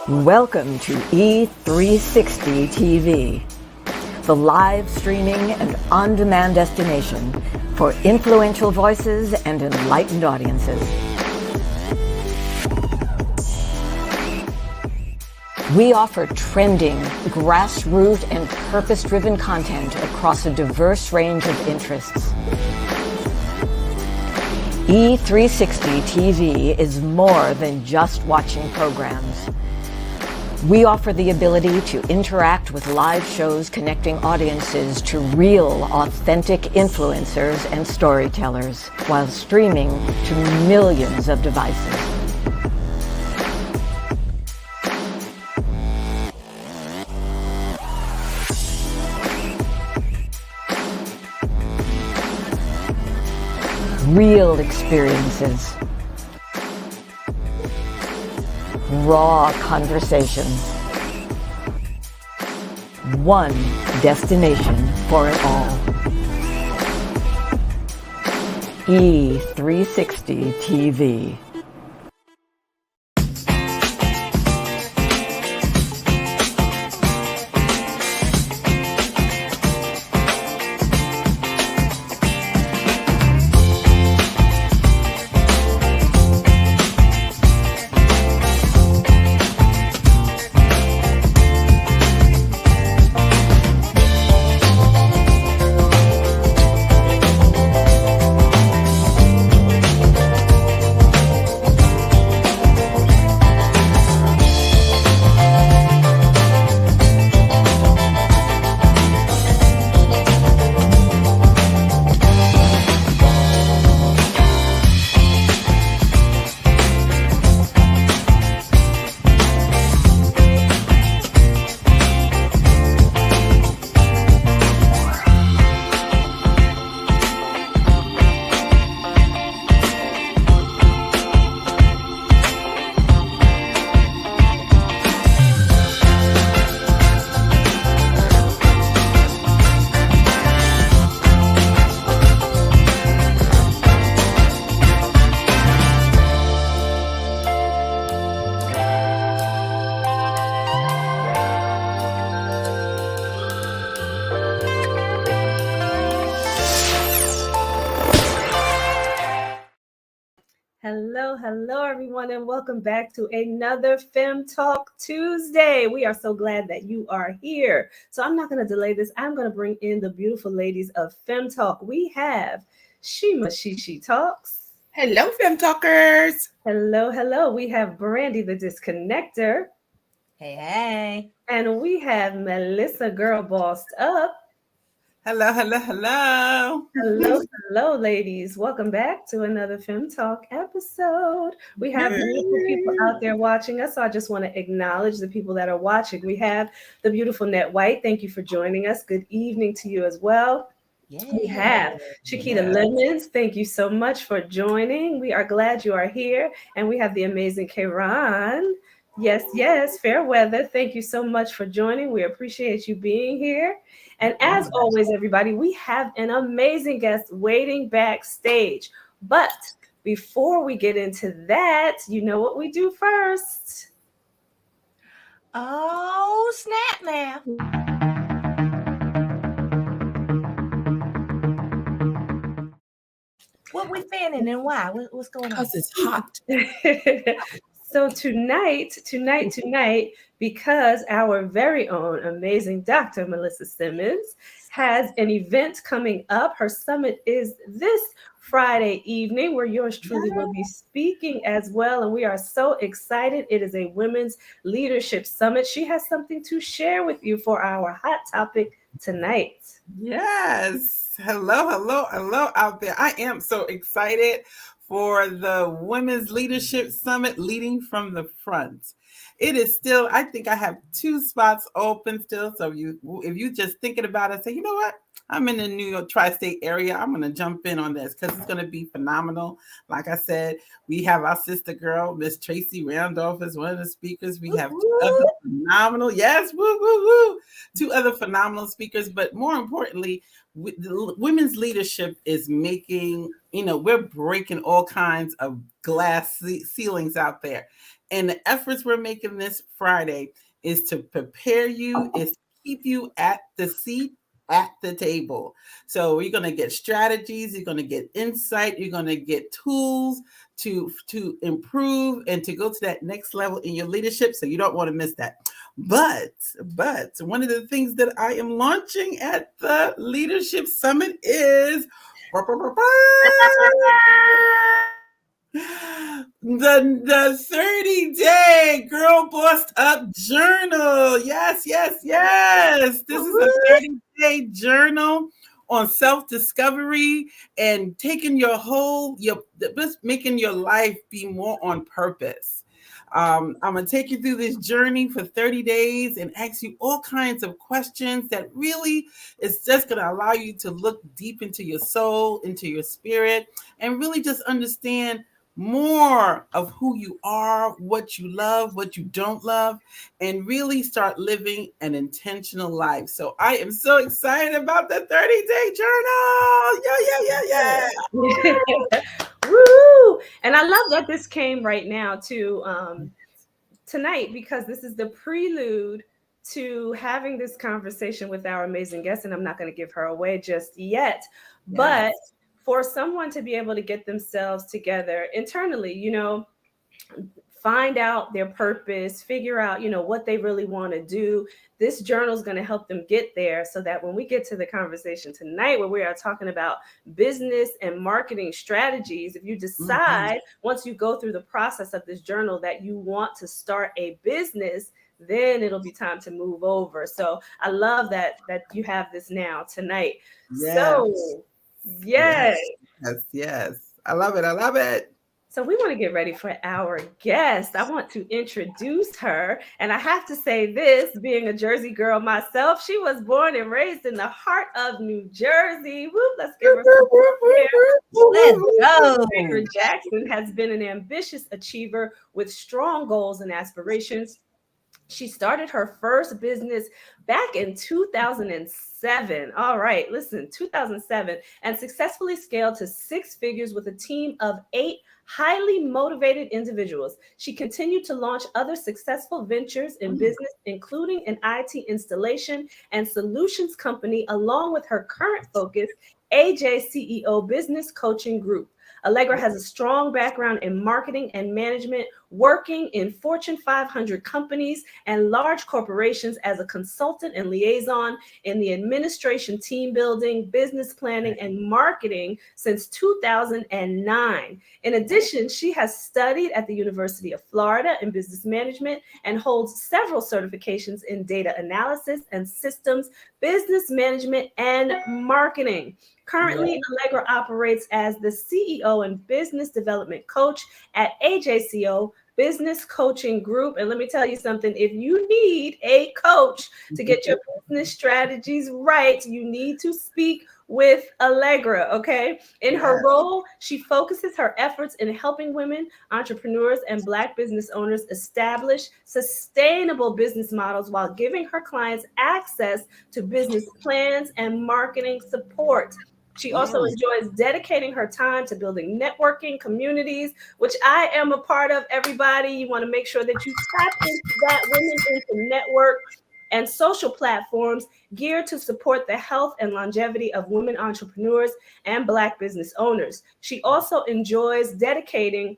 Welcome to E360 TV, the live streaming and on-demand destination for influential voices and enlightened audiences. We offer trending, grassroots, and purpose-driven content across a diverse range of interests. E360 TV is more than just watching programs. We offer the ability to interact with live shows connecting audiences to real, authentic influencers and storytellers while streaming to millions of devices. Real experiences. Raw conversations. One destination for it all. E360 TV. Hello, everyone, and welcome back to another FEM Talk Tuesday. We are so glad that you are here. So I'm not going to delay this. I'm going to bring in the beautiful ladies of FEM Talk. We have Shima Shishi Talks. Hello, FEM Talkers. Hello. We have Brandy the Disconnector. Hey. And we have Melissa Girl Bossed Up. Hello. Hello, ladies. Welcome back to another FEM Talk episode. We have beautiful people out there watching us, so I just want to acknowledge the people that are watching. We have the beautiful Net White. Thank you for joining us. Good evening to you as well. We have Chiquita Lemons. Thank you so much for joining. We are glad you are here. And we have the amazing Karen. Yes, fair weather. Thank you so much for joining. We appreciate you being here. And as always, everybody, we have an amazing guest waiting backstage. But before we get into that, you know what we do first? Oh, snap now. What we fanning and why? What's going on? Because it's hot. So tonight, because our very own amazing Dr. Melissa Simmons has an event coming up. Her summit is this Friday evening, where yours truly will be speaking as well. And we are so excited. It is a women's leadership summit. She has something to share with you for our hot topic tonight. Yes. Hello out there. I am so excited for the Women's Leadership Summit, Leading from the Front. It is still, I think I have 2 spots open still. So if you just thinking about it, say, you know what? I'm in the New York tri-state area. I'm going to jump in on this because it's going to be phenomenal. Like I said, we have our sister girl, Miss Tracy Randolph, as one of the speakers. We have 2 other phenomenal, 2 other phenomenal speakers. But more importantly, women's leadership is making, we're breaking all kinds of glass ceilings out there. And the efforts we're making this Friday is to prepare you, is to keep you at the seat at the table. So you're going to get strategies, you're going to get insight, you're going to get tools to improve and to go to that next level in your leadership. So you don't want to miss that. But one of the things that I am launching at the Leadership Summit is the 30-day Girl Bossed Up Journal. Yes. This is a 30-day journal on self-discovery and taking just making your life be more on purpose. I'm going to take you through this journey for 30 days and ask you all kinds of questions that really is just going to allow you to look deep into your soul, into your spirit, and really just understand more of who you are, what you love, what you don't love, and really start living an intentional life. So I am so excited about the 30-day journal. Yeah. Woo! And I love that this came right now to tonight, because this is the prelude to having this conversation with our amazing guest. And I'm not going to give her away just yet, but for someone to be able to get themselves together internally, find out their purpose, figure out, what they really want to do. This journal is going to help them get there, so that when we get to the conversation tonight, where we are talking about business and marketing strategies, if you decide once you go through the process of this journal that you want to start a business, then it'll be time to move over. So I love that you have this now tonight. So yes. I love it. So we want to get ready for our guest. I want to introduce her. And I have to say this, being a Jersey girl myself, she was born and raised in the heart of New Jersey. Woo, let's give her some Let's go. Allegra Jackson has been an ambitious achiever with strong goals and aspirations. She started her first business back in 2007. All right, listen, 2007, and successfully scaled to 6 figures with a team of 8 highly motivated individuals. She continued to launch other successful ventures in business, including an IT installation and solutions company, along with her current focus, AJ CEO Business Coaching Group. Allegra has a strong background in marketing and management, working in Fortune 500 companies and large corporations as a consultant and liaison in the administration, team building, business planning, and marketing since 2009. In addition, she has studied at the University of Florida in business management and holds several certifications in data analysis and systems, business management, and marketing. Currently, Allegra operates as the CEO and business development coach at AJCO Business Coaching Group. And let me tell you something, if you need a coach to get your business strategies right, you need to speak with Allegra, okay? In her role, she focuses her efforts in helping women, entrepreneurs, and Black business owners establish sustainable business models while giving her clients access to business plans and marketing support. She also enjoys dedicating her time to building networking communities, which I am a part of. Everybody, you want to make sure that you tap into that Women into Network and social platforms geared to support the health and longevity of women entrepreneurs and Black business owners. She also enjoys dedicating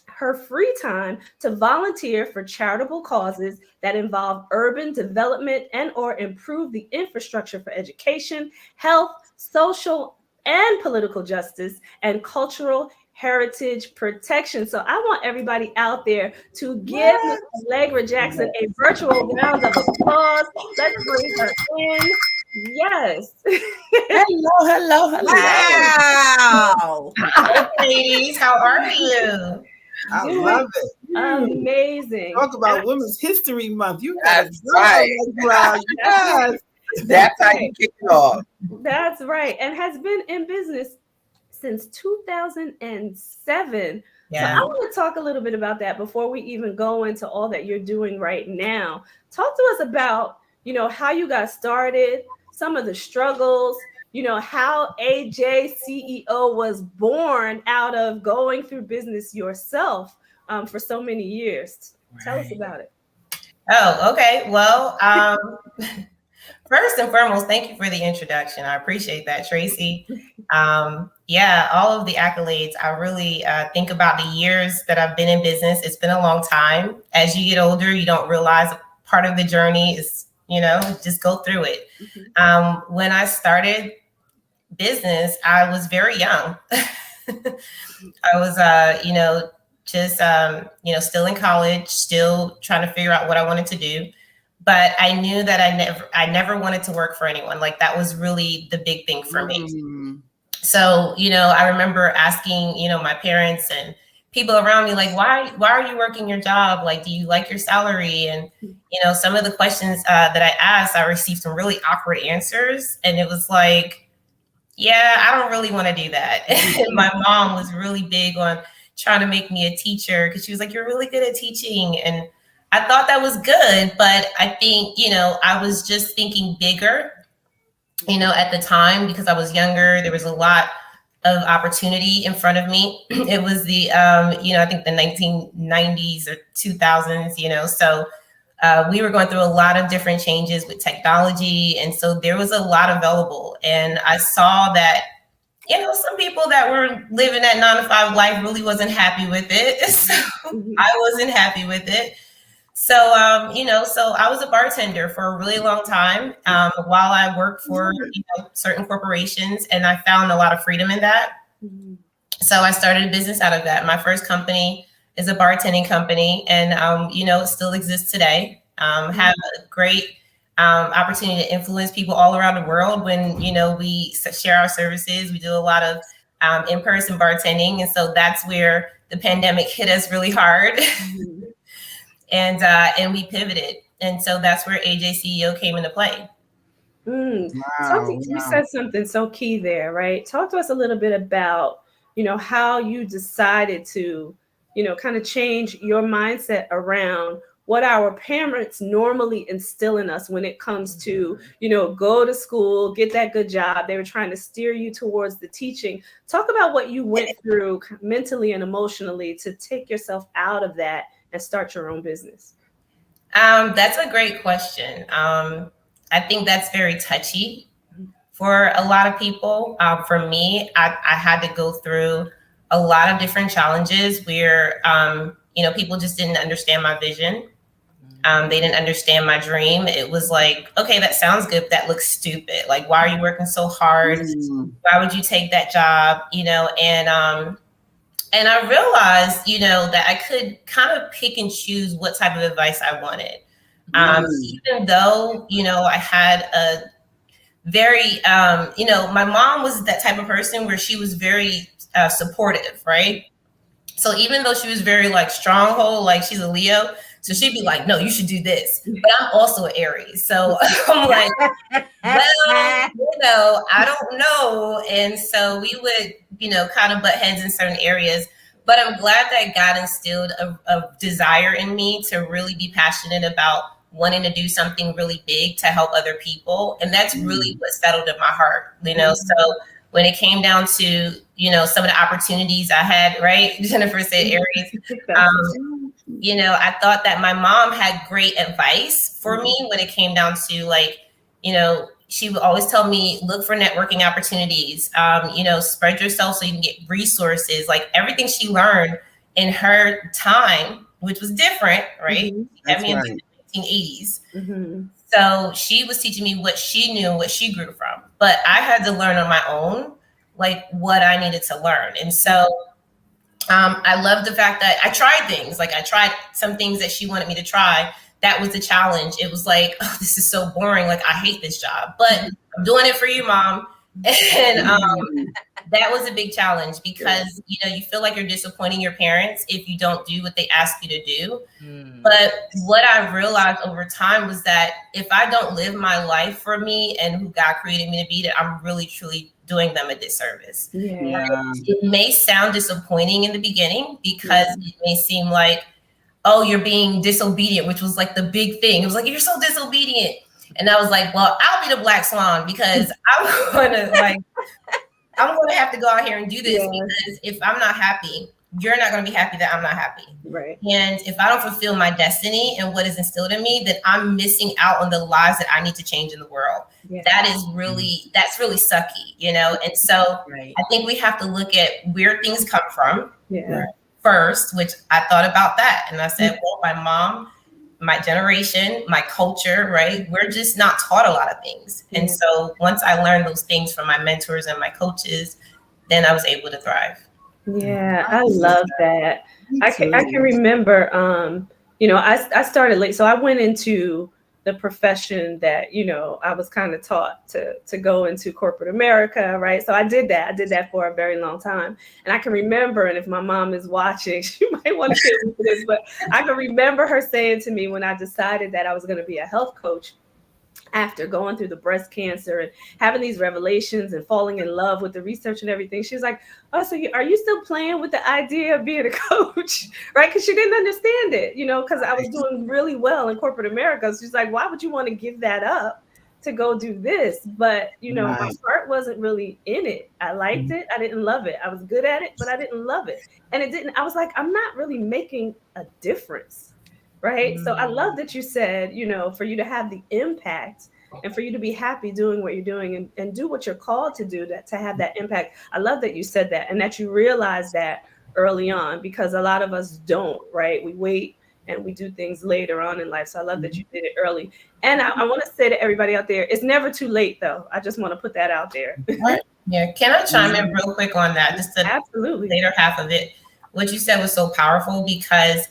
her free time to volunteer for charitable causes that involve urban development and or improve the infrastructure for education, health, social and political justice, and cultural heritage protection. So I want everybody out there to give Allegra Jackson a virtual round of applause. Let's bring her in. Yes. Hello. Wow. Hey, ladies, how are you? I love it. Amazing. Talk about Women's History Month. You That's right. Yes. That's how you kick it off. That's right. And has been in business since 2007. Yeah. So I want to talk a little bit about that before we even go into all that you're doing right now. Talk to us about, how you got started, some of the struggles, how AJ CEO was born out of going through business yourself for so many years. Tell us about it. Oh, okay. Well, first and foremost, thank you for the introduction. I appreciate that, Tracy. Yeah, all of the accolades. I really think about the years that I've been in business. It's been a long time. As you get older, you don't realize part of the journey is, just go through it. When I started business, I was very young. I was, still in college, still trying to figure out what I wanted to do. But I knew that I never wanted to work for anyone. Like that was really the big thing for me. So, I remember asking, my parents and people around me, like, why are you working your job? Like, do you like your salary? And, some of the questions that I asked, I received some really awkward answers. And it was like, yeah, I don't really want to do that. And my mom was really big on trying to make me a teacher because she was like, you're really good at teaching. And I thought that was good, but I think, I was just thinking bigger, at the time because I was younger. There was a lot of opportunity in front of me. It was the, I think the 1990s or 2000s, so we were going through a lot of different changes with technology. And so there was a lot available. And I saw that, some people that were living that 9-to-5 life really wasn't happy with it. So I wasn't happy with it. So, so I was a bartender for a really long time while I worked for certain corporations, and I found a lot of freedom in that. So I started a business out of that. My first company is a bartending company, and, it still exists today. Have a great opportunity to influence people all around the world when, we share our services. We do a lot of in-person bartending. And so that's where the pandemic hit us really hard. And we pivoted. And so that's where AJ CEO came into play. You said something so key there, right? Talk to us a little bit about, how you decided to, kind of change your mindset around what our parents normally instill in us when it comes to, go to school, get that good job. They were trying to steer you towards the teaching. Talk about what you went through mentally and emotionally to take yourself out of that and start your own business. That's a great question. I think that's very touchy for a lot of people. For me, I had to go through a lot of different challenges where, people just didn't understand my vision. They didn't understand my dream. It was like, okay, that sounds good, but that looks stupid. Like, why are you working so hard? Why would you take that job? And I realized, that I could kind of pick and choose what type of advice I wanted. Even though, I had a very, my mom was that type of person where she was very supportive, right? So even though she was very like stronghold, like she's a Leo, so she'd be like, no, you should do this. But I'm also an Aries. So I'm like, well, I don't know. And so we would, kind of butt heads in certain areas. But I'm glad that God instilled a desire in me to really be passionate about wanting to do something really big to help other people. And that's really what settled in my heart, So when it came down to, some of the opportunities I had, right? Jennifer said Aries. I thought that my mom had great advice for me when it came down to like, she would always tell me, look for networking opportunities, spread yourself so you can get resources, like everything she learned in her time, which was different, right? That's in right. the 1980s. So she was teaching me what she knew, what she grew from, but I had to learn on my own, like what I needed to learn. And so I love the fact that I tried things. Like I tried some things that she wanted me to try. That was the challenge. It was like, oh, this is so boring. Like I hate this job, but I'm doing it for you, Mom. And that was a big challenge because, you feel like you're disappointing your parents if you don't do what they ask you to do. But what I realized over time was that if I don't live my life for me and who God created me to be, that I'm really, truly doing them a disservice. It may sound disappointing in the beginning because it may seem like, oh, you're being disobedient, which was like the big thing. It was like, you're so disobedient. And I was like, well, I'll be the black swan because I'm gonna have to go out here and do this because if I'm not happy, you're not gonna be happy that I'm not happy. Right. And if I don't fulfill my destiny and what is instilled in me, then I'm missing out on the lives that I need to change in the world. Yeah. That's really sucky, you know? And so I think we have to look at where things come from first, which I thought about that. And I said, well, my mom, my generation, my culture, right? We're just not taught a lot of things. And so once I learned those things from my mentors and my coaches, then I was able to thrive. Yeah, I love that. I can remember, you know, I started late. So I went into the profession that, you know, I was kind of taught to go into corporate America, right? So I did that for a very long time. And I can remember, and if my mom is watching, she might want to hear this, but I can remember her saying to me when I decided that I was going to be a health coach, after going through the breast cancer and having these revelations and falling in love with the research and everything, she was like, oh, so are you still playing with the idea of being a coach? Right? Because she didn't understand it, you know, because I was doing really well in corporate America. So she's like, why would you want to give that up to go do this? But, you know, my heart wasn't really in it. I liked it. I didn't love it. I was good at it, but I didn't love it. And I was like, I'm not really making a difference. Right. So I love that you said, you know, for you to have the impact and for you to be happy doing what you're doing and do what you're called to do, to have that impact. I love that you said that and that you realize that early on, because a lot of us don't. Right. We wait and we do things later on in life. So I love that you did it early. And I want to say to everybody out there, it's never too late, though. I just want to put that out there. Yeah. Can I chime in real quick on that? Just the Absolutely. Later half of it. What you said was so powerful because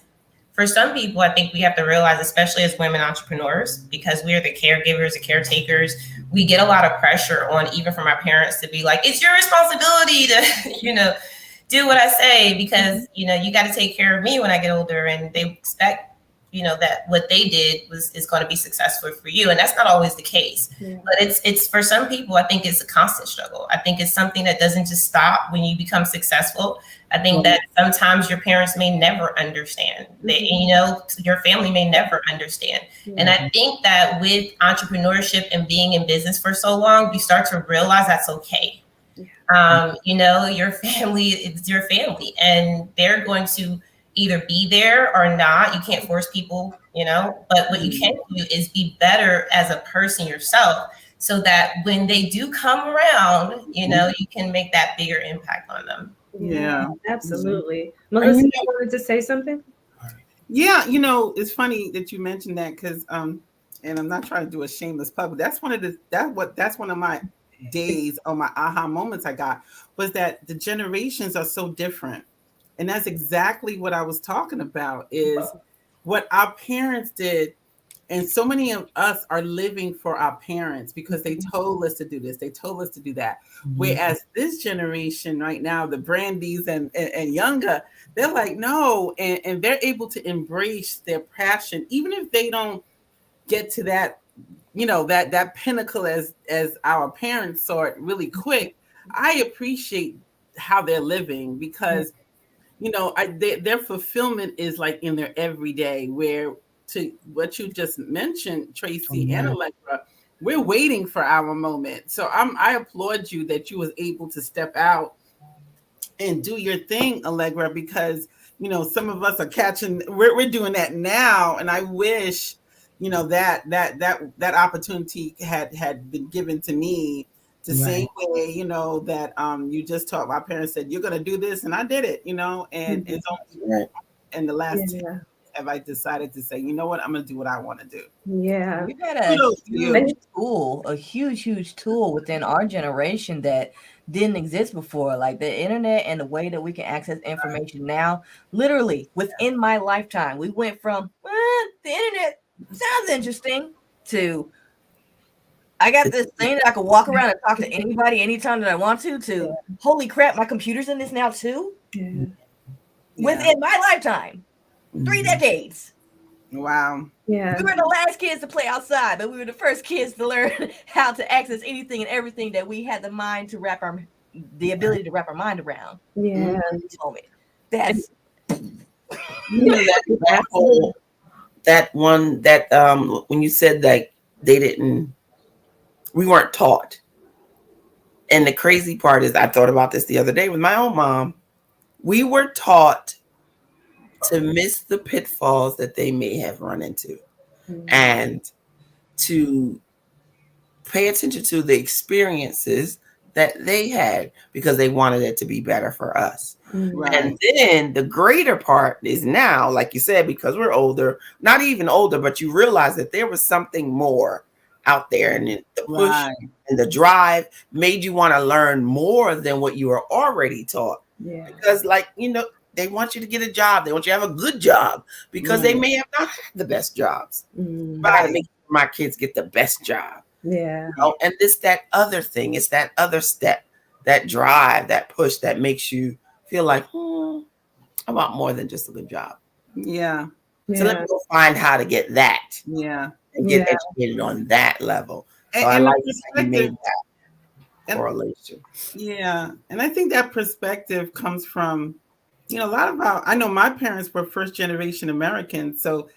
for some people, I think we have to realize, especially as women entrepreneurs, because we are the caregivers, the caretakers, we get a lot of pressure on even from our parents to be like, it's your responsibility to, you know, do what I say because, you know, you got to take care of me when I get older. And they expect, you know, that what they did is going to be successful for you. And that's not always the case. Yeah. But it's for some people, I think it's a constant struggle. I think it's something that doesn't just stop when you become successful. I think that sometimes your parents may never understand that, you know, your family may never understand. And I think that with entrepreneurship and being in business for so long, you start to realize that's okay. You know, your family is your family and they're going to either be there or not. You can't force people, you know, but what you can do is be better as a person yourself so that when they do come around, you know, you can make that bigger impact on them. Yeah, absolutely. Melissa, you wanted to say something? Yeah, you know, it's funny that you mentioned that because, and I'm not trying to do a shameless plug, but that's one of my days or my aha moments I got was that the generations are so different. And that's exactly what I was talking about is what our parents did. And so many of us are living for our parents because they told us to do this. They told us to do that. Whereas this generation right now, the Brandies and younger, they're like, no. And they're able to embrace their passion, even if they don't get to that, you know, that pinnacle as our parents saw it really quick. I appreciate how they're living because you know, their fulfillment is like in their everyday, where to what you just mentioned, Tracy and Allegra, we're waiting for our moment. So I applaud you that you was able to step out and do your thing, Allegra, because, you know, some of us are we're doing that now. And I wish, you know, that opportunity had been given to me. The same way, you know, that you just taught my parents said, you're going to do this. And I did it, you know, and it's only in the last 10 years have I decided to say, you know what, I'm going to do what I want to do. Yeah. We've had a huge tool within our generation that didn't exist before, like the internet and the way that we can access information now. Literally within my lifetime, we went from the internet sounds interesting to I got this thing that I can walk around and talk to anybody anytime that I want to holy crap, my computer's in this now too. Within my lifetime, 3 decades. Wow. Yeah. We were the last kids to play outside, but we were the first kids to learn how to access anything and everything that we had the ability to wrap our mind around. Yeah. That's that one when you said like we weren't taught. And the crazy part is, I thought about this the other day with my own mom. We were taught to miss the pitfalls that they may have run into, and to pay attention to the experiences that they had, because they wanted it to be better for us. Right. And then the greater part is now, like you said, because we're older, not even older, but you realize that there was something more out there, and the push and the drive made you want to learn more than what you were already taught. Yeah. Because, like, they want you to get a job. They want you to have a good job, because they may have not had the best jobs. But I gotta make sure my kids get the best job. Yeah. And that other thing, it's that other step, that drive, that push that makes you feel like, I want more than just a good job. Yeah. So let me go find how to get that. Yeah. And get educated on that level. So I like that you made that correlation. Yeah. And I think that perspective comes from, a lot of I know my parents were first generation Americans. So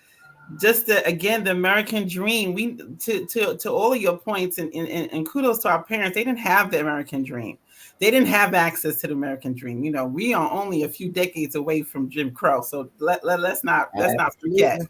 just the American dream, to all of your points, and kudos to our parents, they didn't have the American dream. They didn't have access to the American dream. We are only a few decades away from Jim Crow. So let's not forget.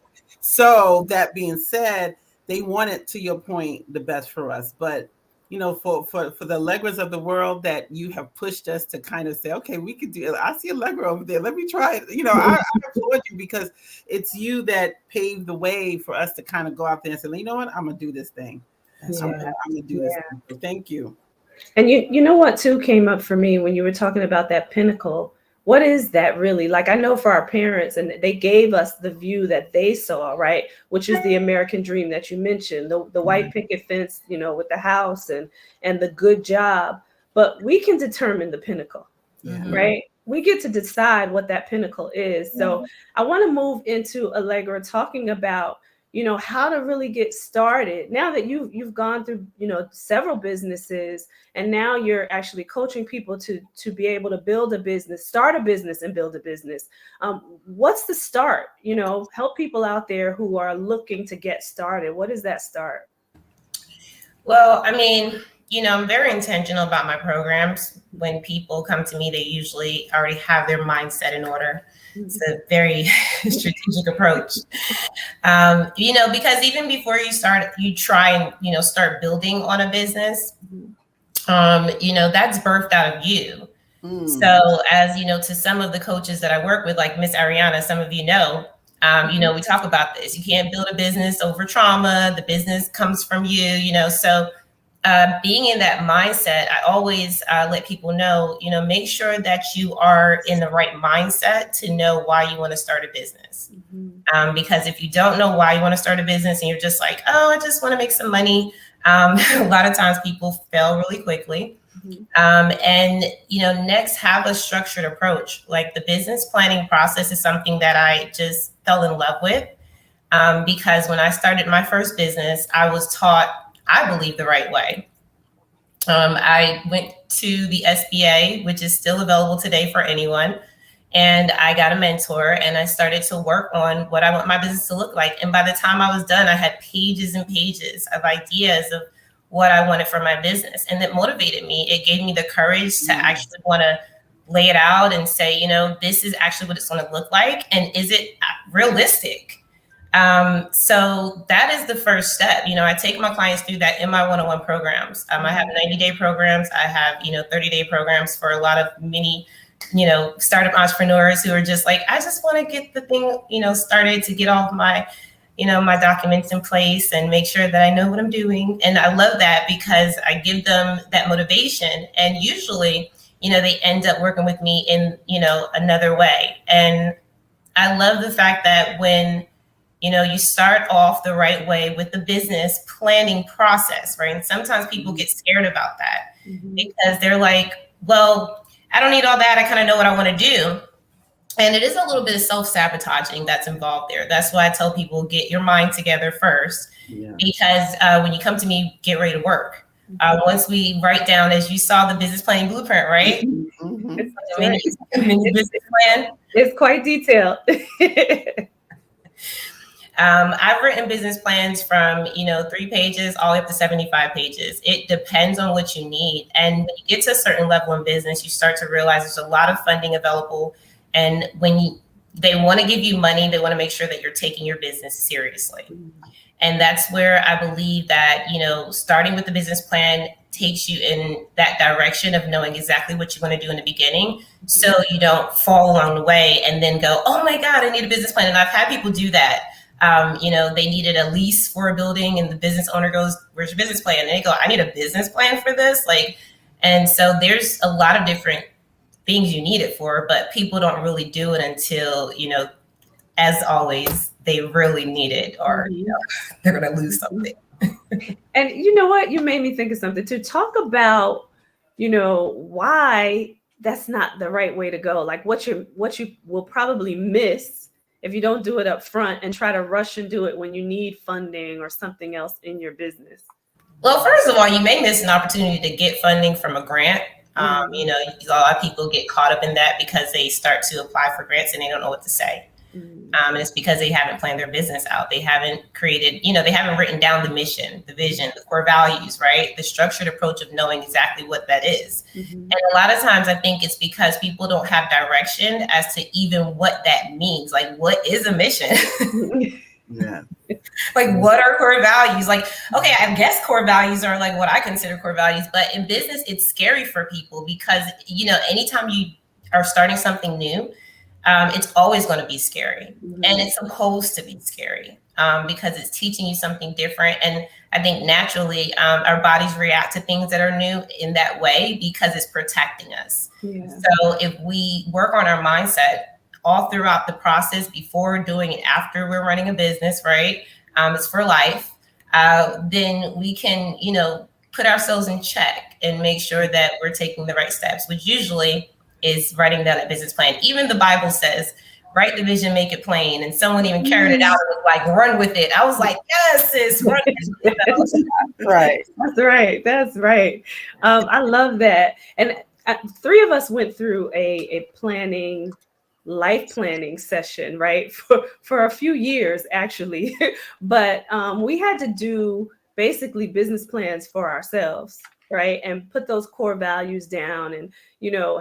So that being said, they wanted, to your point, the best for us. But for the Allegras of the world that you have pushed us to kind of say, okay, we could do it. I see Allegra over there. Let me try it. I applaud you, because it's you that paved the way for us to kind of go out there and say, you know what, I'm gonna do this thing. I'm gonna do this thing. So thank you. And you know what too came up for me when you were talking about that pinnacle. What is that really? Like, I know for our parents, and they gave us the view that they saw, right? Which is the American dream that you mentioned, the white picket fence, with the house and the good job. But we can determine the pinnacle, right? We get to decide what that pinnacle is. So I want to move into Allegra, talking about, how to really get started now that you've gone through, several businesses, and now you're actually coaching people to be able to build a business, start a business and build a business. What's the start? Help people out there who are looking to get started. What is that start? Well, I mean, I'm very intentional about my programs. When people come to me, they usually already have their mindset in order. It's a very strategic approach, because even before you try and, start building on a business, that's birthed out of you. So as, to some of the coaches that I work with, like Miss Ariana, some of we talk about this. You can't build a business over trauma. The business comes from you, so being in that mindset, I always let people know, make sure that you are in the right mindset to know why you want to start a business. Because if you don't know why you want to start a business and you're just like, oh, I just want to make some money. A lot of times people fail really quickly. And, next, have a structured approach. Like, the business planning process is something that I just fell in love with. Because when I started my first business, I was taught, I believe, the right way. I went to the SBA, which is still available today for anyone. And I got a mentor, and I started to work on what I want my business to look like. And by the time I was done, I had pages and pages of ideas of what I wanted for my business. And that motivated me. It gave me the courage to actually want to lay it out and say, this is actually what it's going to look like. And is it realistic? So that is the first step. I take my clients through that in my one-on-one programs. I have 90-day programs. I have, 30-day programs for a lot of mini, startup entrepreneurs who are just like, I just want to get the thing, started, to get all of my, my documents in place and make sure that I know what I'm doing. And I love that, because I give them that motivation, and usually, they end up working with me in, another way. And I love the fact that when you start off the right way with the business planning process, right? And sometimes people get scared about that because they're like, well, I don't need all that. I kind of know what I want to do. And it is a little bit of self-sabotaging that's involved there. That's why I tell people, get your mind together first, because when you come to me, get ready to work. Once we write down, as you saw, the business planning blueprint, right? Mini business plan. It's quite detailed. I've written business plans from, 3 pages all the way up to 75 pages. It depends on what you need. And when you get to a certain level in business, you start to realize there's a lot of funding available. And when they want to give you money, they want to make sure that you're taking your business seriously. And that's where I believe that, starting with the business plan takes you in that direction of knowing exactly what you want to do in the beginning, so you don't fall along the way and then go, oh my God, I need a business plan. And I've had people do that. They needed a lease for a building and the business owner goes, where's your business plan? And they go, I need a business plan for this. And so there's a lot of different things you need it for, but people don't really do it until, as always, they really need it, or they're going to lose something. And you know what? You made me think of something to talk about, why that's not the right way to go. Like what you will probably miss if you don't do it up front and try to rush and do it when you need funding or something else in your business. Well, first of all, you may miss an opportunity to get funding from a grant. A lot of people get caught up in that because they start to apply for grants and they don't know what to say. And it's because they haven't planned their business out. They haven't created, they haven't written down the mission, the vision, the core values, right? The structured approach of knowing exactly what that is. And a lot of times I think it's because people don't have direction as to even what that means. Like, what is a mission? Yeah. Like, what are core values? Like, okay, I guess core values are like what I consider core values, but in business, it's scary for people because, anytime you are starting something new, it's always going to be scary, and it's supposed to be scary because it's teaching you something different. And I think naturally our bodies react to things that are new in that way because it's protecting us. Yeah. So if we work on our mindset all throughout the process, before, doing, and after we're running a business, right? It's for life. Then we can, put ourselves in check and make sure that we're taking the right steps, which usually is writing down a business plan. Even the Bible says, write the vision, make it plain. And someone even carried it out and was like, run with it. I was like, yes, sis, run with it. Right. That's right. I love that. And 3 of us went through a life planning session, right? For a few years, actually. But we had to do basically business plans for ourselves, right? And put those core values down and,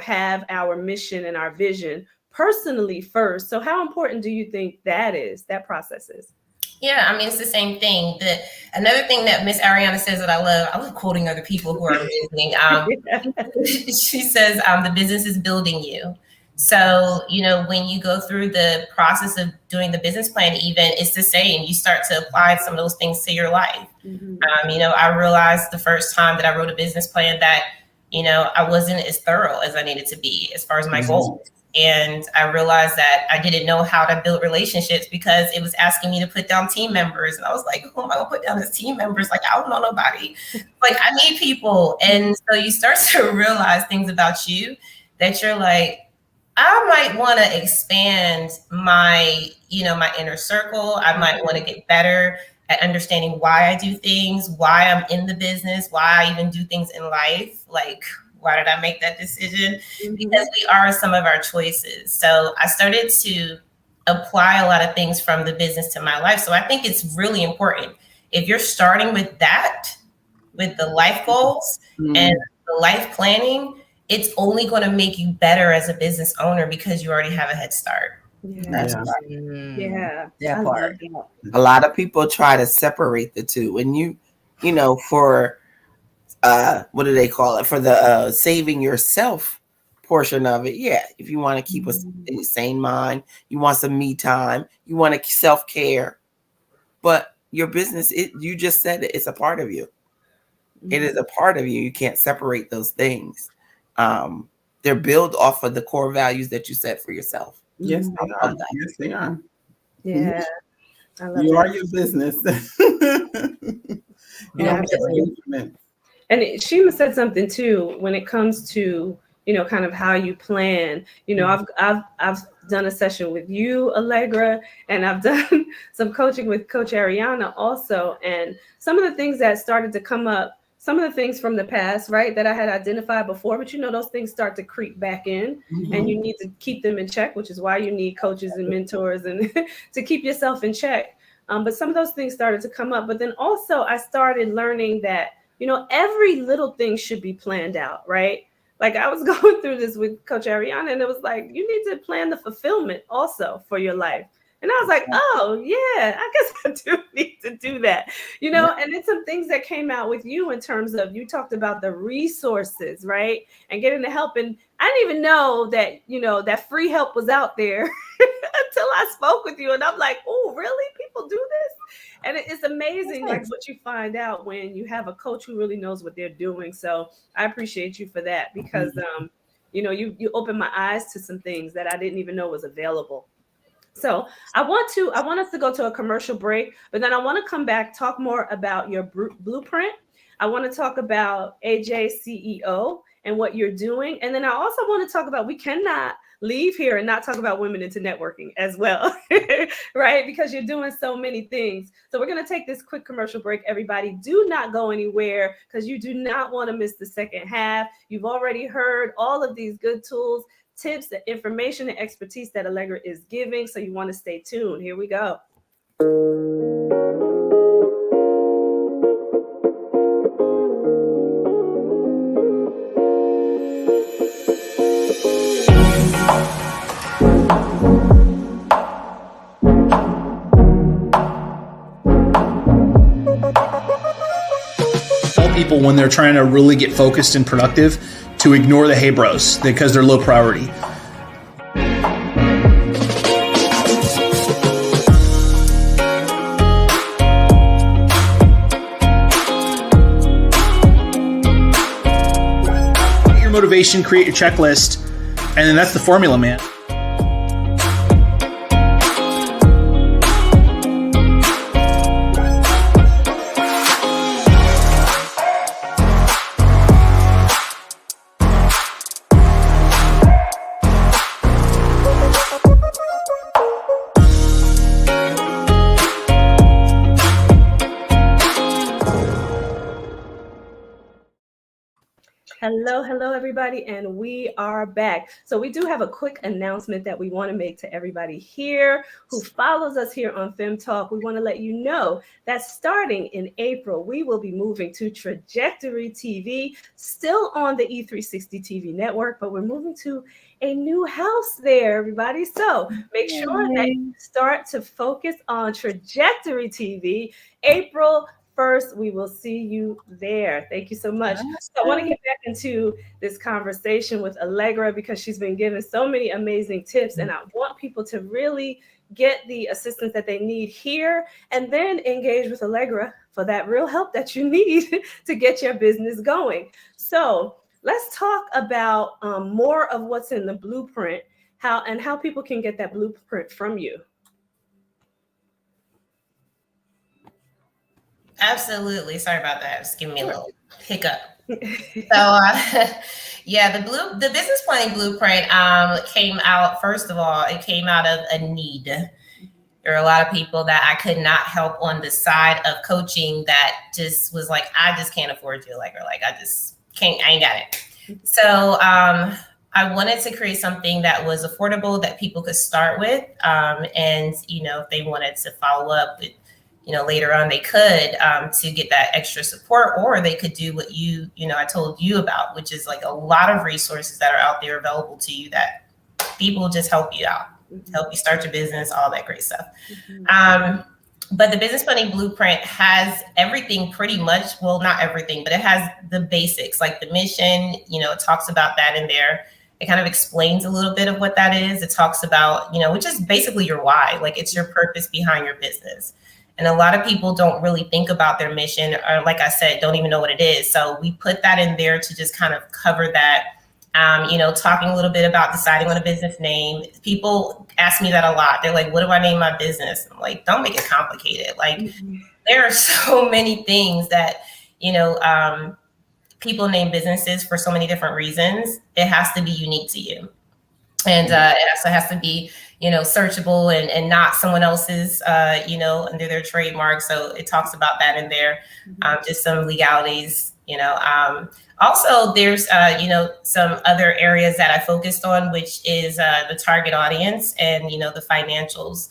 have our mission and our vision personally first. So how important do you think that process is? Yeah, I mean, it's the same thing. Another thing that Miss Ariana says that I love quoting other people who are amazing. She says, the business is building you. So, when you go through the process of doing the business plan, even, it's the same. You start to apply some of those things to your life. I realized the first time that I wrote a business plan that, I wasn't as thorough as I needed to be as far as my goals. And I realized that I didn't know how to build relationships because it was asking me to put down team members. And I was like, who am I going to put down as team members? Like, I don't know nobody. Like, I need people. And so you start to realize things about you that you're like, I might want to expand my, my inner circle. I might want to get better at understanding why I do things, why I'm in the business, why I even do things in life. Like, why did I make that decision? Because we are some of our choices. So I started to apply a lot of things from the business to my life. So I think it's really important. If you're starting with that, with the life goals and the life planning, it's only going to make you better as a business owner because you already have a head start. That part. A lot of people try to separate the two. And for what do they call it? For the saving yourself portion of it. Yeah. If you want to keep a sane mind, you want some me time, you want to self-care, but your business, you just said it's a part of you. It is a part of you. You can't separate those things. They're built off of the core values that you set for yourself. Yes, they are. Yes, they are. Yeah. I love you that. are your business. And Shima said something too when it comes to, kind of how you plan. I've done a session with you, Allegra, and I've done some coaching with Coach Ariana also. And some of the things that started to come up, some of the things from the past, right, that I had identified before, but those things start to creep back in and you need to keep them in check, which is why you need coaches and mentors and to keep yourself in check. But some of those things started to come up. But then also I started learning that, every little thing should be planned out, right? Like I was going through this with Coach Ariana, and it was like, you need to plan the fulfillment also for your life. And I was like, oh, yeah, I guess I do need to do that, and it's some things that came out with you in terms of, you talked about the resources, right? And getting the help. And I didn't even know that, that free help was out there until I spoke with you. And I'm like, oh, really? People do this? And it's amazing, like what you find out when you have a coach who really knows what they're doing. So I appreciate you for that, because, you opened my eyes to some things that I didn't even know was available. So I want us to go to a commercial break, but then I want to come back, talk more about your blueprint. I want to talk about AJ CEO and what you're doing. And then I also want to talk about, we cannot leave here and not talk about women into networking as well, right? Because you're doing so many things. So we're going to take this quick commercial break. Everybody, do not go anywhere, because you do not want to miss the second half. You've already heard all of these good tools, tips, the information and expertise that Allegra is giving. So you want to stay tuned. Here we go. Tell people when they're trying to really get focused and productive to ignore the hey bros because they're low priority. Get your motivation, create your checklist, and then that's the formula, man. Hello, everybody, and we are back. So we do have a quick announcement that we want to make to everybody here who follows us here on FEM Talk. We want to let you know that starting in April, we will be moving to Trajectory TV, still on the E360 TV network, but we're moving to a new house there, everybody. So make sure that you start to focus on Trajectory TV. April 1st, we will see you there. Thank you so much. So I want to get back into this conversation with Allegra, because she's been given so many amazing tips, and I want people to really get the assistance that they need here, and then engage with Allegra for that real help that you need to get your business going. So let's talk about more of what's in the blueprint, how people can get that blueprint from you. Absolutely. Sorry about that. Just giving me a little hiccup. So, the business planning blueprint came out. First of all, it came out of a need. There are a lot of people that I could not help on the side of coaching that just was like, I just can't afford you, Allegra. Like, I just can't. I ain't got it. So, I wanted to create something that was affordable that people could start with, and if they wanted to follow up with, later on they could, to get that extra support, or they could do what I told you about, which is like a lot of resources that are out there available to you that people just help you out, help you start your business, all that great stuff. But the business planning blueprint has everything pretty much, well, not everything, but it has the basics, like the mission, it talks about that in there. It kind of explains a little bit of what that is. It talks about, which is basically your why, like it's your purpose behind your business. And a lot of people don't really think about their mission, or like I said, don't even know what it is. So we put that in there to just kind of cover that, talking a little bit about deciding on a business name. People ask me that a lot. They're like, what do I name my business? I'm like, don't make it complicated. Like there are so many things that, people name businesses for so many different reasons. It has to be unique to you. And it also has to be, searchable and not someone else's, under their trademark. So it talks about that in there, just some legalities, Also, there's, some other areas that I focused on, which is the target audience and, the financials.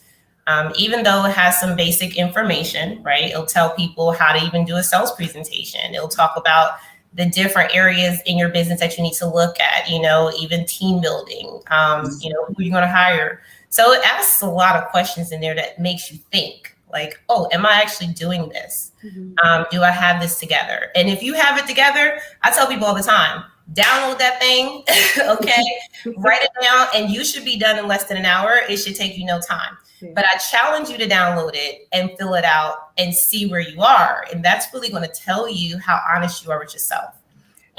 Even though it has some basic information, right? It'll tell people how to even do a sales presentation. It'll talk about the different areas in your business that you need to look at, even team building, who you're going to hire. So it asks a lot of questions in there that makes you think like, oh, am I actually doing this? Do I have this together? And if you have it together, I tell people all the time, download that thing, okay? Write it down, and you should be done in less than an hour. It should take you no time. But I challenge you to download it and fill it out and see where you are. And that's really going to tell you how honest you are with yourself.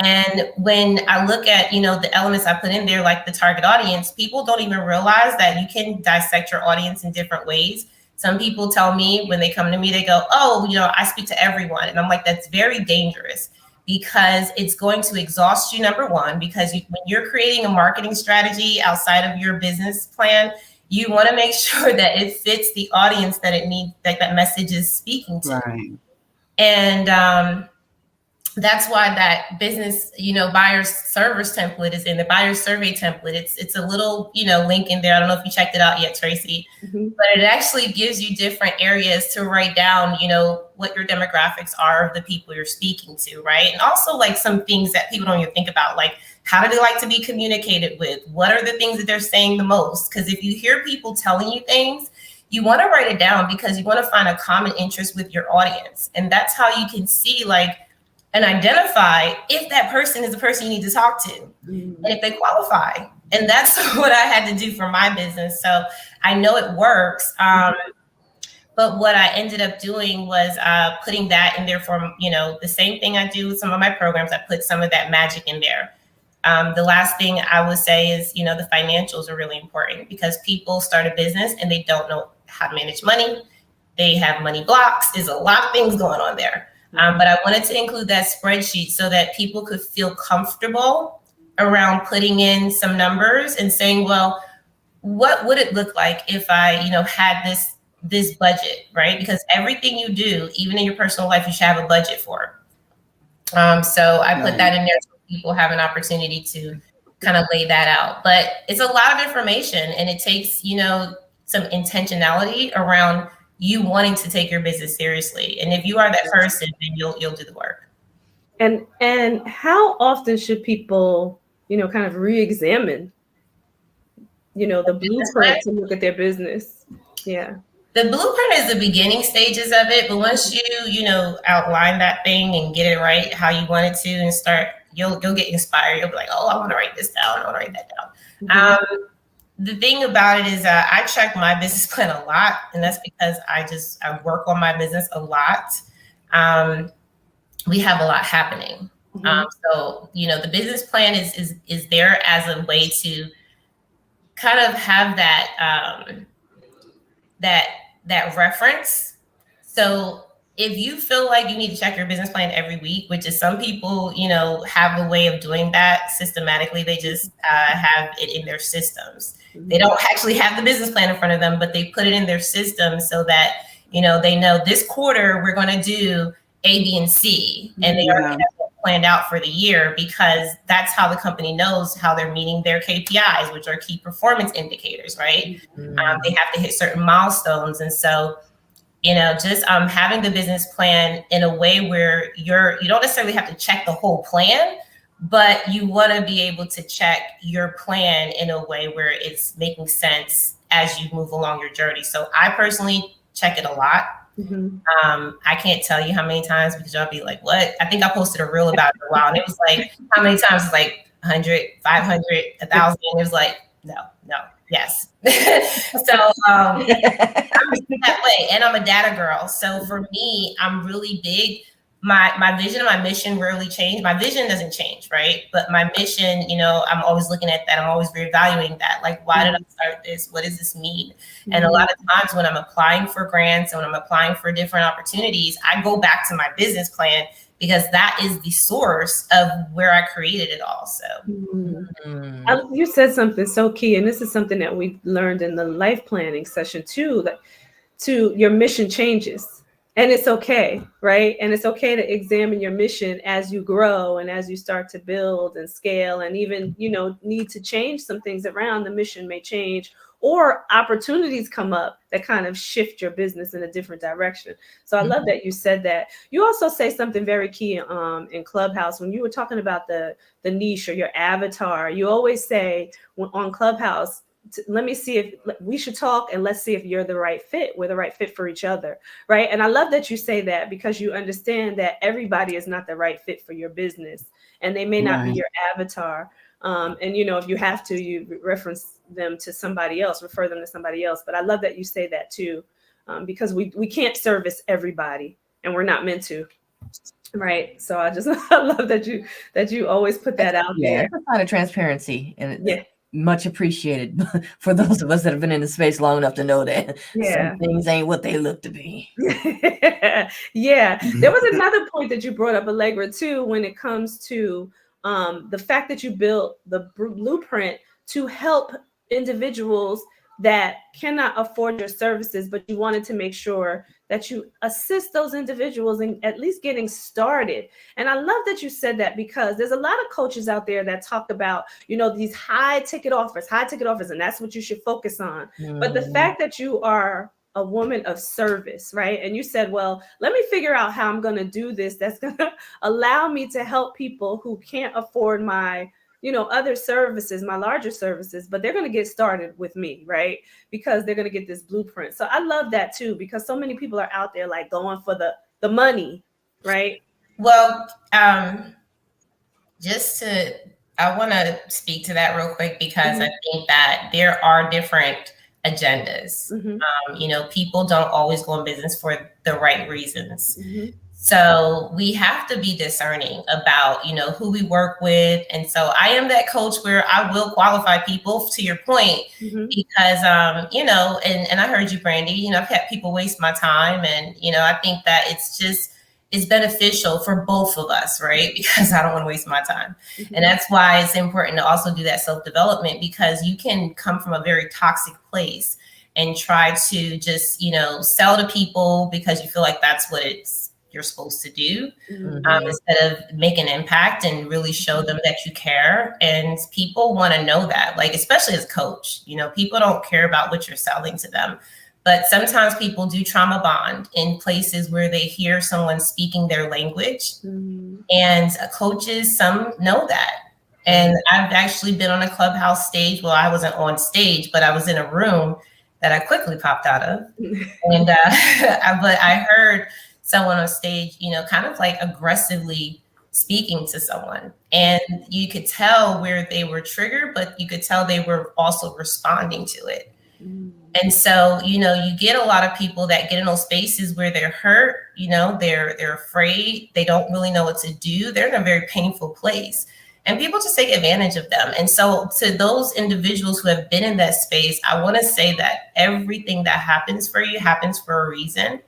And when I look at, the elements I put in there, like the target audience, people don't even realize that you can dissect your audience in different ways. Some people tell me when they come to me, they go, oh, I speak to everyone. And I'm like, that's very dangerous, because it's going to exhaust you, number one, because when you're creating a marketing strategy outside of your business plan, you want to make sure that it fits the audience that it needs, that message is speaking to. Right. And that's why that business, buyer's servers template is in the buyer survey template. It's a little, link in there. I don't know if you checked it out yet, Tracy, but it actually gives you different areas to write down, what your demographics are of the people you're speaking to, right? And also like some things that people don't even think about, like how do they like to be communicated with? What are the things that they're saying the most? Because if you hear people telling you things, you want to write it down, because you want to find a common interest with your audience. And that's how you can see and identify if that person is the person you need to talk to, and if they qualify. And that's what I had to do for my business. So I know it works. But what I ended up doing was putting that in there for, the same thing I do with some of my programs. I put some of that magic in there. The last thing I would say is, the financials are really important, because people start a business and they don't know how to manage money. They have money blocks. There's a lot of things going on there. But I wanted to include that spreadsheet so that people could feel comfortable around putting in some numbers and saying, well, what would it look like if I, had this budget, right? Because everything you do, even in your personal life, you should have a budget for. So I put that in there so people have an opportunity to kind of lay that out. But it's a lot of information, and it takes, some intentionality around you wanting to take your business seriously. And if you are that person, then you'll do the work. And how often should people, kind of re-examine, the blueprint to look at their business? Yeah. The blueprint is the beginning stages of it, but once you, outline that thing and get it right how you want it to, and start, you'll get inspired. You'll be like, oh, I want to write this down. I want to write that down. The thing about it is I check my business plan a lot, and that's because I work on my business a lot. We have a lot happening. So, the business plan is there as a way to kind of have that, that reference. So if you feel like you need to check your business plan every week, which is some people, have a way of doing that systematically, they just have it in their systems. They don't actually have the business plan in front of them, but they put it in their system so that, they know this quarter we're going to do A, B, and C. And they already have it planned out for the year, because that's how the company knows how they're meeting their KPIs, which are key performance indicators, right? They have to hit certain milestones. And so, just having the business plan in a way where you don't necessarily have to check the whole plan, but you want to be able to check your plan in a way where it's making sense as you move along your journey. So I personally check it a lot. I can't tell you how many times, because y'all be like, what? I think I posted a reel about it a while, and it was like, how many times? It's like 100, 500, 1,000. It was like, no, yes. So I'm that way, and I'm a data girl. So for me, I'm really big. My vision and my mission rarely change. My vision doesn't change, right? But my mission, I'm always looking at that. I'm always reevaluating that. Like, why did I start this? What does this mean? And a lot of times when I'm applying for grants and when I'm applying for different opportunities, I go back to my business plan, because that is the source of where I created it all. So you said something so key, and this is something that we learned in the life planning session too, that your mission changes. And it's okay, right? And it's okay to examine your mission as you grow and as you start to build and scale, and even, need to change some things around. The mission may change, or opportunities come up that kind of shift your business in a different direction. So I love that you said that. You also say something very key in Clubhouse when you were talking about the niche or your avatar. You always say on Clubhouse, let me see if we should talk and let's see if you're the right fit. We're the right fit for each other. Right. And I love that you say that because you understand that everybody is not the right fit for your business and they may not be your avatar. And, you know, if you have to, you reference them to somebody else, refer them to somebody else. But I love that you say that, too, because we can't service everybody and we're not meant to. Right. So I love that you always put that out there. It's a sign of transparency. And it's much appreciated for those of us that have been in the space long enough to know that some things ain't what they look to be. There was another point that you brought up, Allegra, too, when it comes to the fact that you built the blueprint to help individuals that cannot afford your services, but you wanted to make sure that you assist those individuals in at least getting started. And I love that you said that because there's a lot of coaches out there that talk about, you know, these high ticket offers, and that's what you should focus on. But the fact that you are a woman of service, right? And you said, well, let me figure out how I'm going to do this. That's going to allow me to help people who can't afford my, you know, other services, my larger services, but they're going to get started with me, right? Because they're going to get this blueprint. So I love that too, because so many people are out there like going for the money, right? Well, I want to speak to that real quick because I think that there are different agendas. You know, people don't always go in business for the right reasons. So we have to be discerning about, you know, who we work with. And so I am that coach where I will qualify people, to your point, because, you know, and I heard you, Brandy, you know, I've had people waste my time. And, you know, I think that it's beneficial for both of us, right? Because I don't want to waste my time. And that's why it's important to also do that self-development, because you can come from a very toxic place and try to just, you know, sell to people because you feel like that's what you're supposed to do, instead of make an impact and really show them that you care. And people want to know that, like, especially as a coach, you know, people don't care about what you're selling to them. But sometimes people do trauma bond in places where they hear someone speaking their language. And coaches, some know that. And I've actually been on a Clubhouse stage. Well, I wasn't on stage, but I was in a room that I quickly popped out of. And but I heard someone on stage, you know, kind of like aggressively speaking to someone. And you could tell where they were triggered, but you could tell they were also responding to it. And so, you know, you get a lot of people that get in those spaces where they're hurt, you know, they're afraid, they don't really know what to do. They're in a very painful place. And people just take advantage of them. And so to those individuals who have been in that space, I want to say that everything that happens for you happens for a reason.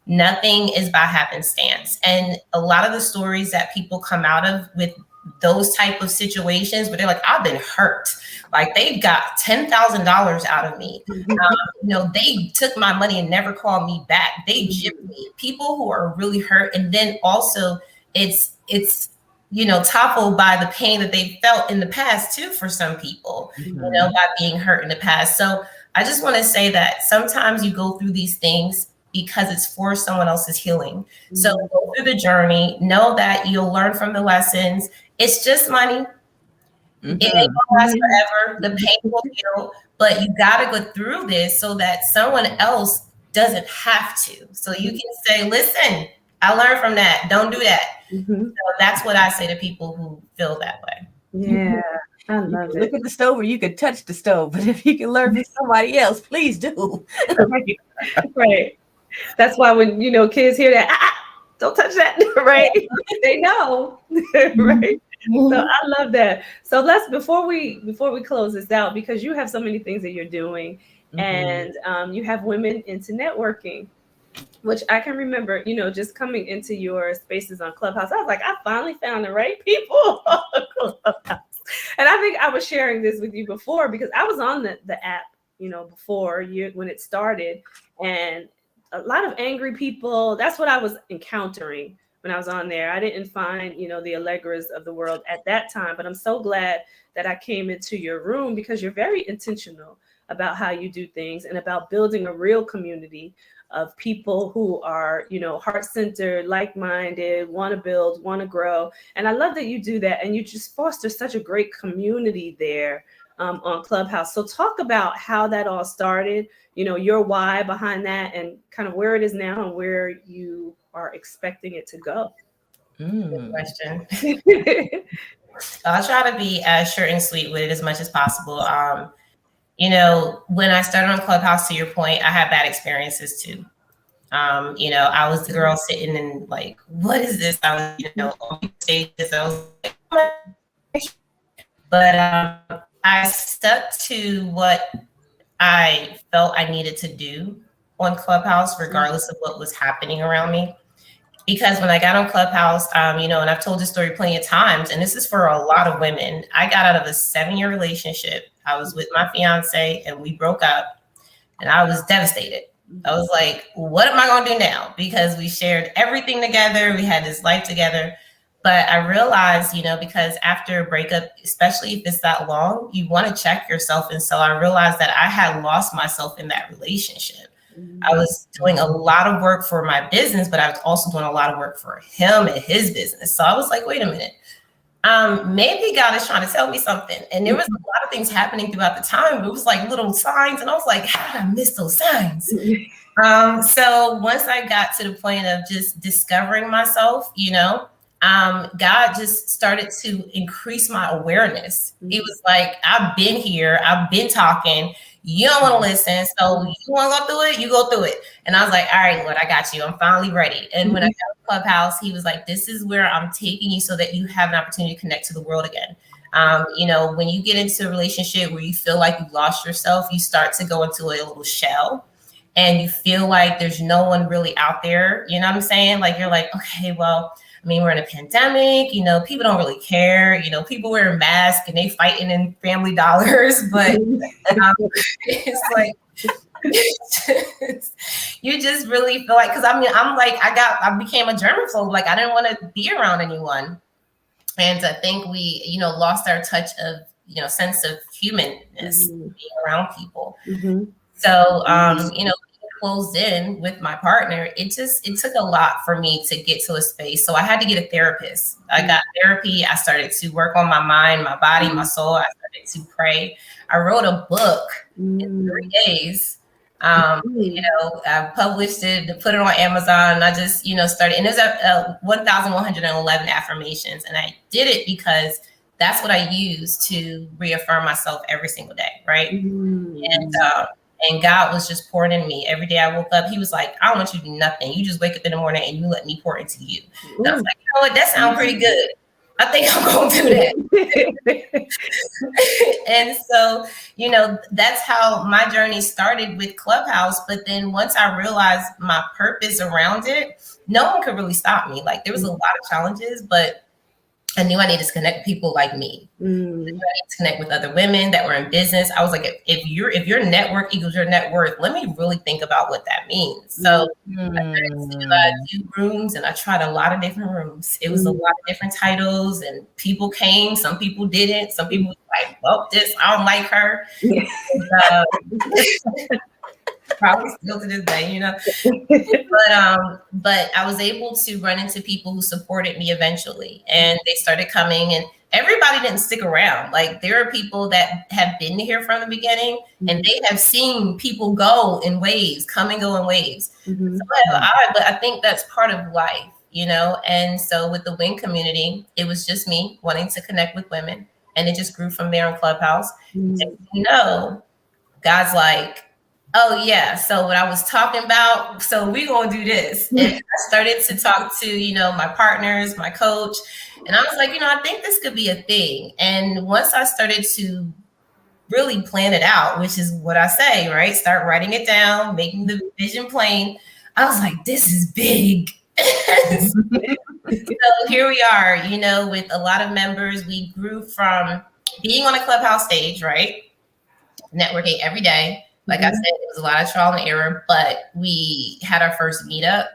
Nothing is by happenstance. And a lot of the stories that people come out of with those type of situations where they're like, I've been hurt. Like, they got $10,000 out of me. You know, they took my money and never called me back. They gypped me. People who are really hurt. And then also it's, you know, toppled by the pain that they felt in the past too, for some people, you know, by being hurt in the past. So I just want to say that sometimes you go through these things because it's for someone else's healing. So go through the journey, know that you'll learn from the lessons. It's just money. It ain't gonna last forever. The pain will heal, but you gotta go through this so that someone else doesn't have to. So you can say, listen, I learned from that. Don't do that. So that's what I say to people who feel that way. Yeah, I love it. Look at the stove, or you could touch the stove, but if you can learn from somebody else, please do. Right. That's why when, you know, kids hear that, don't touch that, right? They know, right? So I love that. So let's, before we close this out, because you have so many things that you're doing, and you have women into networking, which I can remember, you know, just coming into your spaces on Clubhouse. I was like, I finally found the right people on Clubhouse. And I think I was sharing this with you before, because I was on the app, you know, before when it started, and a lot of angry people. That's what I was encountering when I was on there. I didn't find, you know, the Allegras of the world at that time, but I'm so glad that I came into your room, because you're very intentional about how you do things and about building a real community of people who are, you know, heart-centered, like-minded, want to build, want to grow. And I love that you do that. And you just foster such a great community there on Clubhouse. So talk about how that all started, you know, your why behind that and kind of where it is now and where you are expecting it to go. Good question. I'll try to be as short and sweet with it as much as possible. You know, when I started on Clubhouse, to your point, I had bad experiences too. You know, I was the girl sitting and like, what is this? I was, you know, on stages. I was like, but I stuck to what I felt I needed to do on Clubhouse, regardless of what was happening around me. Because when I got on Clubhouse, you know, and I've told this story plenty of times, and this is for a lot of women. I got out of a 7-year relationship. I was with my fiance and we broke up and I was devastated. I was like, what am I going to do now? Because we shared everything together. We had this life together. But I realized, you know, because after a breakup, especially if it's that long, you want to check yourself. And so I realized that I had lost myself in that relationship. I was doing a lot of work for my business, but I was also doing a lot of work for him and his business. So I was like, wait a minute, maybe God is trying to tell me something. And there was a lot of things happening throughout the time. It was like little signs. And I was like, how did I miss those signs? So once I got to the point of just discovering myself, you know, God just started to increase my awareness. He was like, I've been here. I've been talking. You don't want to listen. So you want to go through it? You go through it. And I was like, all right, Lord, I got you. I'm finally ready. And when I got to Clubhouse, he was like, this is where I'm taking you so that you have an opportunity to connect to the world again. You know, when you get into a relationship where you feel like you've lost yourself, you start to go into a little shell and you feel like there's no one really out there. You know what I'm saying? Like, you're like, okay, well, I mean, we're in a pandemic, you know, people don't really care, you know, people wearing masks and they fighting in Family Dollars, but it's like, you just really feel like, because I mean, I'm like, I became a germaphobe, like I didn't want to be around anyone. And I think we, you know, lost our touch of, you know, sense of humanness being around people. So, you know, closed in with my partner, it took a lot for me to get to a space. So I had to get a therapist. I got therapy. I started to work on my mind, my body, my soul. I started to pray. I wrote a book in 3 days. You know, I published it, put it on Amazon, and I just, you know, started, and there's 1,111 affirmations. And I did it because that's what I use to reaffirm myself every single day. Right. And God was just pouring in me. Every day I woke up, he was like, I don't want you to do nothing. You just wake up in the morning and you let me pour into you. And I was like, you know what? That sounds pretty good. I think I'm going to do that. And so, you know, that's how my journey started with Clubhouse. But then once I realized my purpose around it, no one could really stop me. Like, there was a lot of challenges, but I knew I needed to connect with people like me. I needed to connect with other women that were in business. I was like, if your network equals your net worth, let me really think about what that means. So I started to do rooms, and I tried a lot of different rooms. It was a lot of different titles, and people came. Some people didn't. Some people were like, well, I don't like her. And, probably still to this day, you know. But I was able to run into people who supported me eventually, and they started coming, and everybody didn't stick around. Like, there are people that have been here from the beginning, and they have seen people go in waves, come and go in waves. But I think that's part of life, you know. And so with the Wing community, it was just me wanting to connect with women, and it just grew from there on Clubhouse. And, you know, God's like, oh yeah, so what I was talking about, so we're going to do this. And I started to talk to, you know, my partners, my coach, and I was like, you know, I think this could be a thing. And once I started to really plan it out, which is what I say, right? Start writing it down, making the vision plain. I was like, this is big. So here we are, you know, with a lot of members. We grew from being on a Clubhouse stage, right? Networking every day. Like I said, it was a lot of trial and error, but we had our first meetup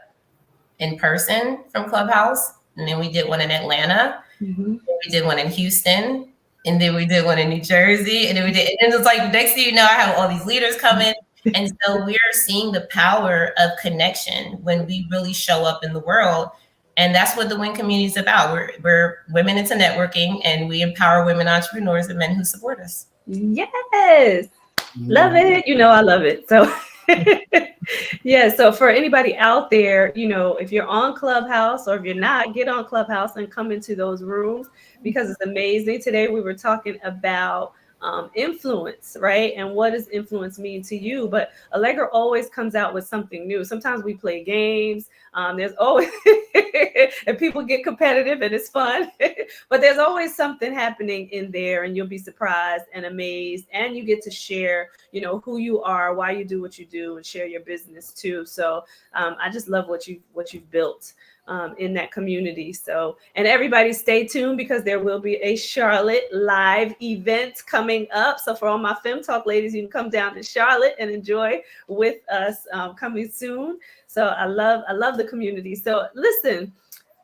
in person from Clubhouse. And then we did one in Atlanta. We did one in Houston. And then we did one in New Jersey, and then we did, and it was like, next thing you know, I have all these leaders coming. And so we're seeing the power of connection when we really show up in the world. And that's what the WIN community is about. We're women into networking, and we empower women entrepreneurs and men who support us. Yes. Love it. You know, I love it. So yeah. So for anybody out there, you know, if you're on Clubhouse or if you're not, get on Clubhouse and come into those rooms because it's amazing. Today we were talking about influence, right? And what does influence mean to you? But Allegra always comes out with something new. Sometimes we play games. There's always, and people get competitive and it's fun, but there's always something happening in there and you'll be surprised and amazed. And you get to share, you know, who you are, why you do what you do, and share your business too. So I just love what you've built in that community. So, and everybody stay tuned because there will be a Charlotte live event coming up. So for all my Fem Talk ladies, you can come down to Charlotte and enjoy with us coming soon. So I love the community. So listen,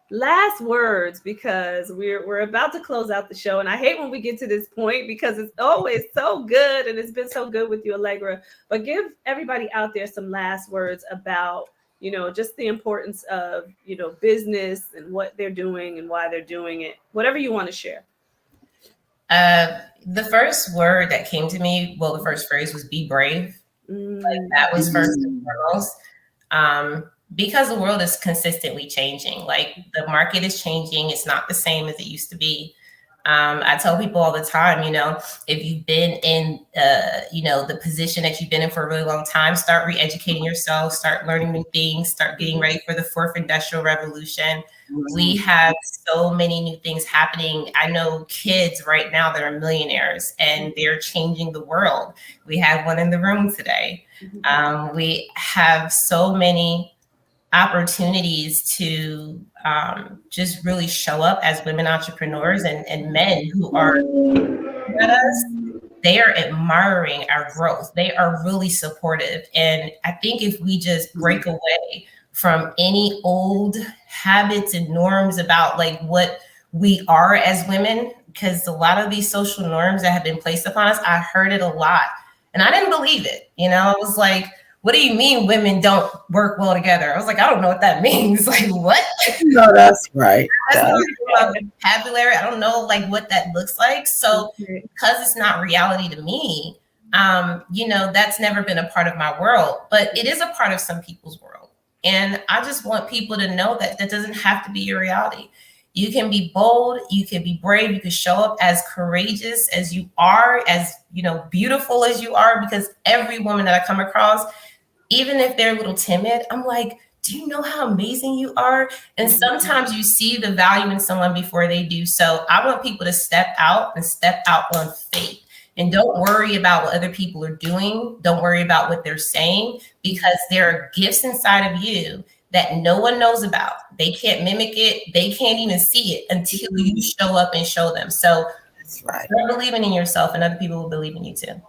last words, because we're about to close out the show. And I hate when we get to this point because it's always so good. And it's been so good with you, Allegra, but give everybody out there some last words about, you know, just the importance of, you know, business and what they're doing and why they're doing it, whatever you want to share. The first word that came to me, well, the first phrase was be brave. Like that was first and foremost. Because the world is consistently changing. Like the market is changing. It's not the same as it used to be. I tell people all the time, you know, if you've been in, you know, the position that you've been in for a really long time, start re-educating yourself, start learning new things, start getting ready for the fourth industrial revolution. We have so many new things happening. I know kids right now that are millionaires and they're changing the world. We have one in the room today. We have so many opportunities to just really show up as women entrepreneurs and men who are at us. They are admiring our growth. They are really supportive. And I think if we just break away from any old habits and norms about like what we are as women, because a lot of these social norms that have been placed upon us, I heard it a lot and I didn't believe it. You know, I was like, what do you mean women don't work well together? I was like, I don't know what that means. Like, what? No, that's right. That's not vocabulary. I don't know like what that looks like. So because it's not reality to me, you know, that's never been a part of my world, but it is a part of some people's world. And I just want people to know that that doesn't have to be your reality. You can be bold, you can be brave, you can show up as courageous as you are, as, you know, beautiful as you are, because every woman that I come across, even if they're a little timid, I'm like, do you know how amazing you are? And sometimes you see the value in someone before they do. So I want people to step out and step out on faith. And don't worry about what other people are doing. Don't worry about what they're saying, because there are gifts inside of you that no one knows about. They can't mimic it. They can't even see it until you show up and show them. So That's right. start believing in yourself and other people will believe in you too.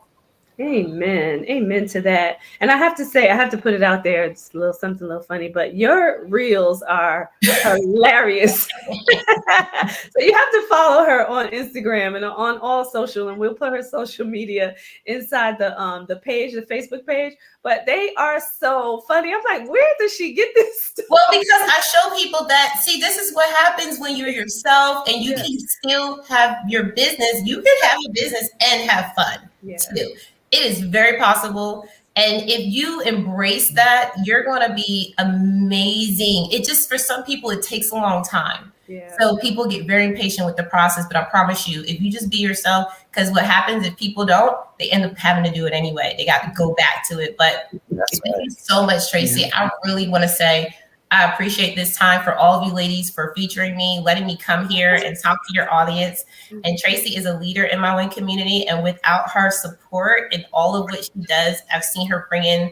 Amen. Amen to that. And I have to say, I have to put it out there. It's a little something a little funny, but your reels are hilarious. So you have to follow her on Instagram and on all social, and we'll put her social media inside the page, the Facebook page. But they are so funny. I'm like, where does she get this stuff? Well, because I show people that, see, this is what happens when you're yourself and you can still have your business. You can have a business and have fun too. It is very possible. And if you embrace that, you're going to be amazing. It just, for some people, it takes a long time. So people get very impatient with the process, but I promise you, if you just be yourself, because what happens if people don't, they end up having to do it anyway. They got to go back to it. But thank you so much, Tracy. I really want to say, I appreciate this time for all of you ladies for featuring me, letting me come here and talk to your audience. And Tracy is a leader in my WIN community. And without her support and all of what she does, I've seen her bring in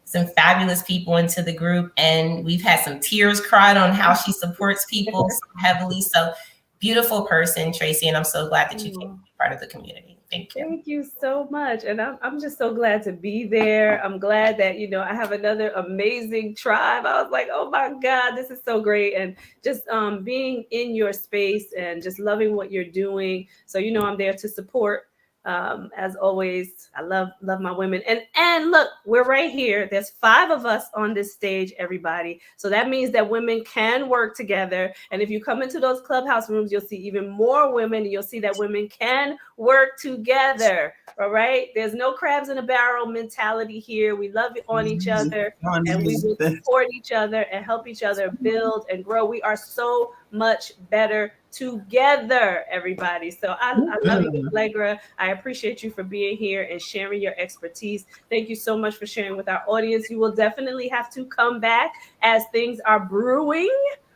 some fabulous people into the group. And we've had some tears cried on how she supports people so heavily. So beautiful person, Tracy. And I'm so glad that you came to be part of the community. Thank you. Thank you so much. And I'm just so glad to be there. I'm glad that, I have another amazing tribe. I was like, oh my God, this is so great. And just being in your space and just loving what you're doing. So, I'm there to support. As always, I love my women. And look, we're right here. There's 5 of us on this stage, everybody. So that means that women can work together. And if you come into those clubhouse rooms, you'll see even more women. And you'll see that women can work together. All right. There's no crabs in a barrel mentality here. We love on each other and we will support each other and help each other build and grow. We are so much better together, everybody. So I love you, Allegra. I appreciate you for being here and sharing your expertise. Thank you so much for sharing with our audience. You will definitely have to come back as things are brewing,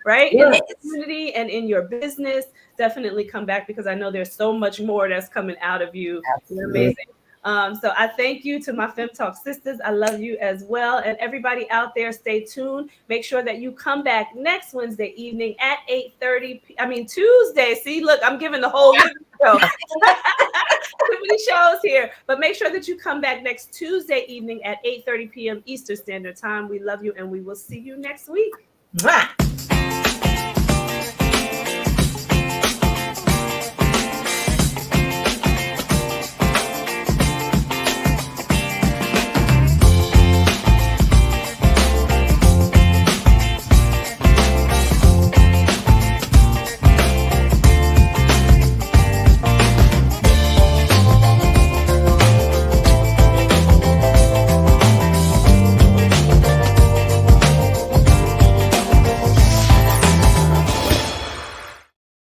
right? Yes. In the community and in your business. Definitely come back because I know there's so much more that's coming out of you. You're amazing. So I thank you to my Fem Talk sisters. I love you as well. And everybody out there, stay tuned. Make sure that you come back next Wednesday evening at 8:30. Tuesday. See, look, I'm giving the whole show. Too many shows here. But make sure that you come back next Tuesday evening at 8:30 p.m. Eastern Standard Time. We love you and we will see you next week. Mwah.